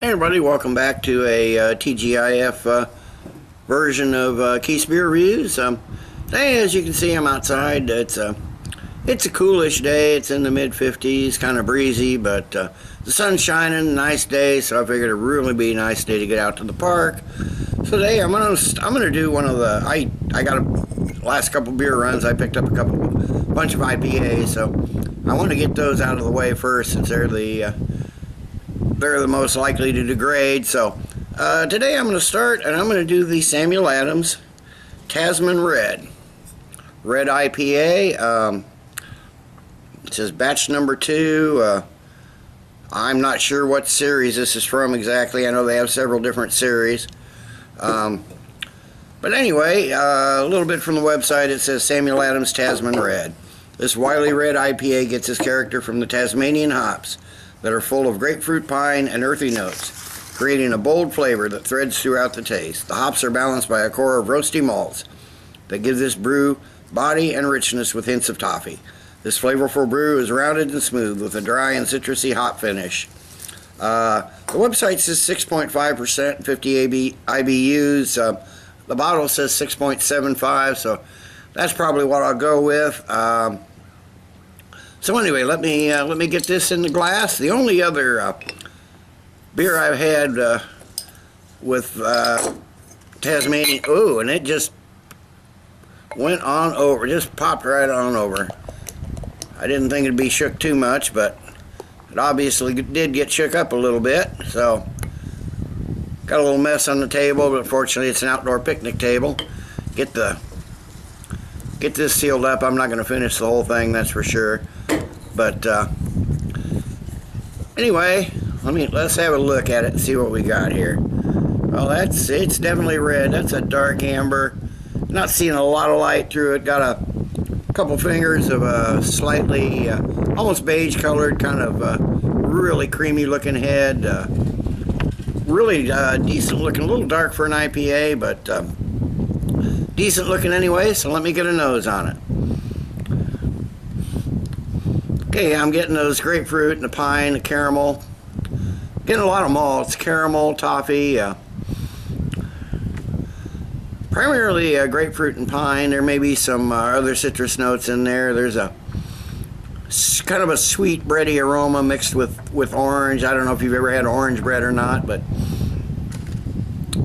Hey everybody, welcome back to a TGIF version of Keith's Beer Reviews. Today, as you can see, I'm outside. It's a coolish day. It's in the mid-50s, kind of breezy, but the sun's shining, nice day, so I figured it'd really be a nice day to get out to the park. So today, I'm gonna do one of the I got a last couple beer runs. I picked up a bunch of IPAs, so I want to get those out of the way first, since they're the most likely to degrade. So today I'm going to start, and I'm going to do the Samuel Adams Tasman Red IPA. It says batch number 2. I'm not sure what series this is from exactly. I know they have several different series. But anyway, a little bit from the website. It says Samuel Adams Tasman Red. This wily red IPA gets its character from the Tasmanian hops that are full of grapefruit, pine, and earthy notes, creating a bold flavor that threads throughout the taste. The hops are balanced by a core of roasty malts that give this brew body and richness with hints of toffee. This flavorful brew is rounded and smooth with a dry and citrusy hop finish. The website says 6.5%, 50 IBUs. The bottle says 6.75, so that's probably what I'll go with. So anyway, let me get this in the glass. The only other beer I've had with Tasmanian, and it just went on over, just popped right on over. I didn't think it'd be shook too much, but it obviously did get shook up a little bit. So got a little mess on the table, but fortunately it's an outdoor picnic table. Get this sealed up. I'm not going to finish the whole thing, that's for sure. But anyway, let's have a look at it and see what we got here. Well, it's definitely red. That's a dark amber. Not seeing a lot of light through it. Got a couple fingers of a slightly almost beige colored, kind of really creamy looking head. Really decent looking. A little dark for an IPA, but decent looking anyway. So let me get a nose on it. Okay, I'm getting those grapefruit and the pine, the caramel. Getting a lot of malts, caramel, toffee. Primarily grapefruit and pine. There may be some other citrus notes in there. There's a kind of a sweet bready aroma mixed with orange. I don't know if you've ever had orange bread or not, but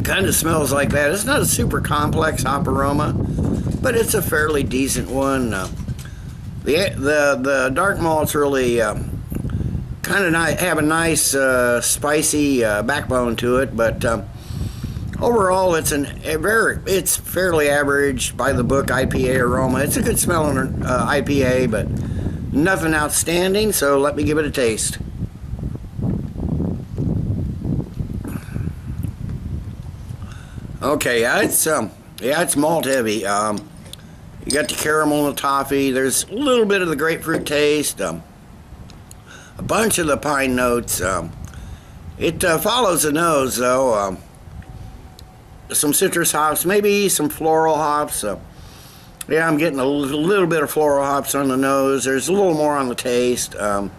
kind of smells like that. It's not a super complex hop aroma, but it's a fairly decent one. The dark malts really kind of have a nice spicy backbone to it, but overall it's fairly average by the book IPA aroma. It's a good smelling IPA, but nothing outstanding. So let me give it a taste. Okay, it's malt heavy. You got the caramel and the toffee. There's a little bit of the grapefruit taste. A bunch of the pine notes. It follows the nose, though. Some citrus hops, maybe some floral hops. Yeah, I'm getting a little bit of floral hops on the nose. There's a little more on the taste. But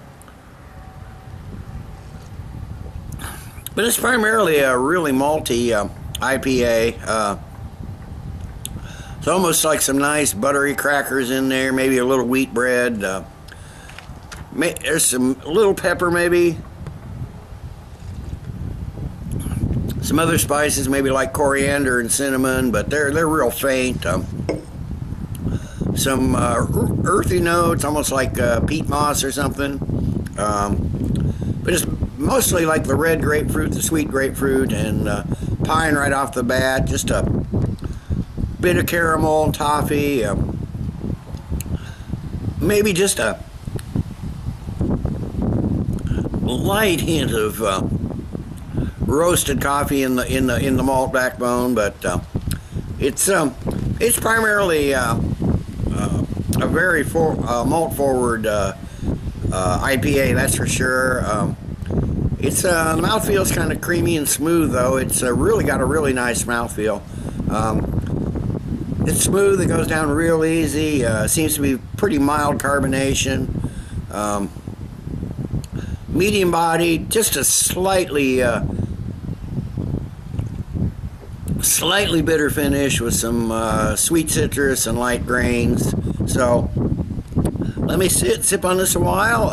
it's primarily a really malty IPA. It's almost like some nice buttery crackers in there, maybe a little wheat bread. There's some little pepper, maybe. Some other spices, maybe like coriander and cinnamon, but they're real faint. Some earthy notes, almost like peat moss or something. But it's mostly like the red grapefruit, the sweet grapefruit, and pine right off the bat. Just a bit of caramel, toffee, maybe just a light hint of roasted coffee in the malt backbone, but it's primarily a very malt forward IPA, that's for sure. Its mouthfeel's kind of creamy and smooth, though. It's really got a really nice mouthfeel. It's smooth, it goes down real easy, seems to be pretty mild carbonation. Medium body, just a slightly slightly bitter finish with some sweet citrus and light grains. So let me sip on this a while,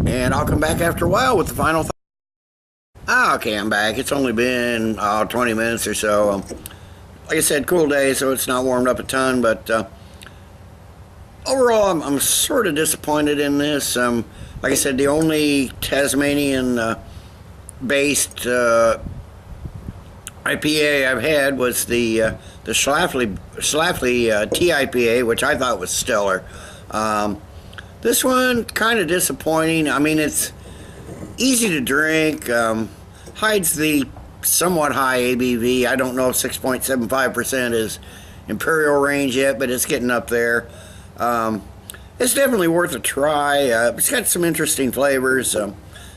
and I'll come back after a while with the final thought. Okay, I'm back. It's only been 20 minutes or so. Like I said, cool day, so it's not warmed up a ton, but overall, I'm sort of disappointed in this. Like I said, the only Tasmanian based IPA I've had was the Schlafly TIPA, which I thought was stellar. This one kind of disappointing. I mean, it's easy to drink, hides the somewhat high ABV. I don't know if 6.75% is imperial range yet, but it's getting up there. It's definitely worth a try. It's got some interesting flavors.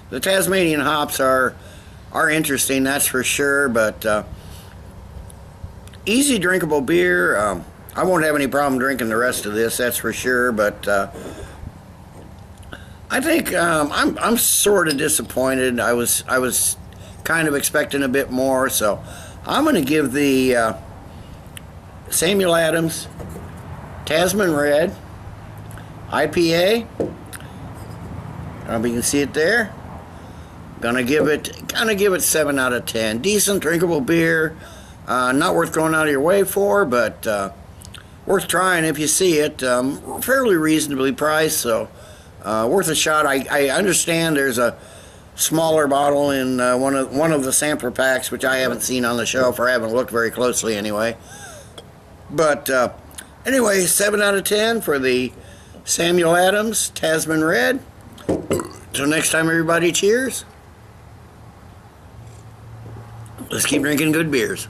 The Tasmanian hops are interesting, that's for sure, but easy drinkable beer. I won't have any problem drinking the rest of this, that's for sure, but I think I'm sort of disappointed. I was kind of expecting a bit more, so I'm going to give the Samuel Adams Tasman Red IPA. I don't know if you can see it there. Gonna give it 7 out of 10. Decent drinkable beer. Not worth going out of your way for, but worth trying if you see it. Fairly reasonably priced, so worth a shot. I understand there's a smaller bottle in one of the sampler packs, which I haven't seen on the shelf, or I haven't looked very closely anyway. But anyway, 7 out of 10 for the Samuel Adams Tasman Red. Till next time, everybody, cheers. Let's keep drinking good beers.